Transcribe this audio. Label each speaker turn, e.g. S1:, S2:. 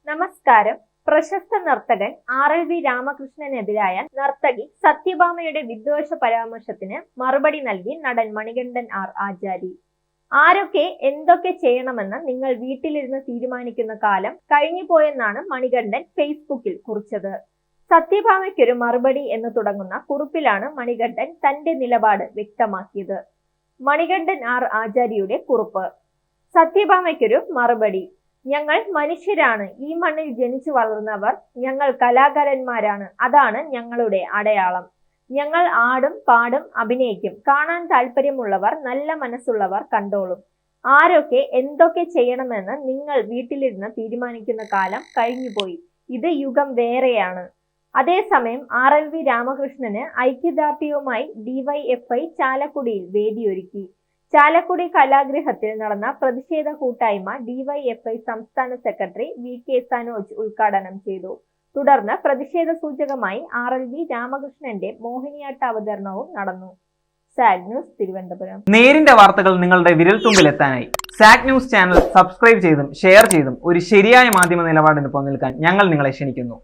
S1: നമസ്കാരം. പ്രശസ്ത നർത്തകൻ RLV രാമകൃഷ്ണനെതിരായ നർത്തകി സത്യഭാമയുടെ വിദ്വേഷ പരാമർശത്തിന് മറുപടി നൽകി നടൻ മണികണ്ഠൻ ആചാരി. ആരൊക്കെ എന്തൊക്കെ ചെയ്യണമെന്ന് നിങ്ങൾ വീട്ടിലിരുന്ന് തീരുമാനിക്കുന്ന കാലം കഴിഞ്ഞുപോയെന്നാണ് മണികണ്ഠൻ ഫേസ്ബുക്കിൽ കുറിച്ചത്. സത്യഭാമയ്ക്കൊരു മറുപടി എന്ന് തുടങ്ങുന്ന കുറിപ്പിലാണ് മണികണ്ഠൻ തന്റെ നിലപാട് വ്യക്തമാക്കിയത്. മണികണ്ഠൻ ആചാരിയുടെ കുറിപ്പ്: സത്യഭാമയ്ക്കൊരു മറുപടി. ഞങ്ങൾ മനുഷ്യരാണ്. ഈ മണ്ണിൽ ജനിച്ചു വളർന്നവർ. ഞങ്ങൾ കലാകാരന്മാരാണ്. അതാണ് ഞങ്ങളുടെ അടയാളം. ഞങ്ങൾ ആടും പാടും അഭിനയിക്കും. കാണാൻ താല്പര്യമുള്ളവർ, നല്ല മനസ്സുള്ളവർ കണ്ടോളും. ആരൊക്കെ എന്തൊക്കെ ചെയ്യണമെന്ന് നിങ്ങൾ വീട്ടിലിരുന്ന് തീരുമാനിക്കുന്ന കാലം കഴിഞ്ഞുപോയി. ഇത് യുഗം വേറെയാണ്. അതേസമയം RLV രാമകൃഷ്ണന് ഐക്യദാർഢ്യവുമായി DYFI ചാലക്കുടിയിൽ വേദിയൊരുക്കി. ചാലക്കുടി കലാഗൃഹത്തിൽ നടന്ന പ്രതിഷേധ കൂട്ടായ്മ DYFI സംസ്ഥാന സെക്രട്ടറി VK സനോജ് ഉദ്ഘാടനം ചെയ്തു. തുടർന്ന് പ്രതിഷേധ സൂചകമായി RLV രാമകൃഷ്ണന്റെ മോഹിനിയാട്ട അവതരണവും നടന്നു. Zag news, Thiruvananthapuram.
S2: നേരിന്റെ വാർത്തകൾ നിങ്ങളുടെ വിരൽത്തുമ്പിലെത്താനായി സാഗ് ന്യൂസ് ചാനൽ സബ്സ്ക്രൈബ് ചെയ്തും ഷെയർ ചെയ്തും ഒരു ശരിയായ മാധ്യമ നിലപാടിന് നിൽക്കാൻ ഞങ്ങൾ നിങ്ങളെ ക്ഷണിക്കുന്നു.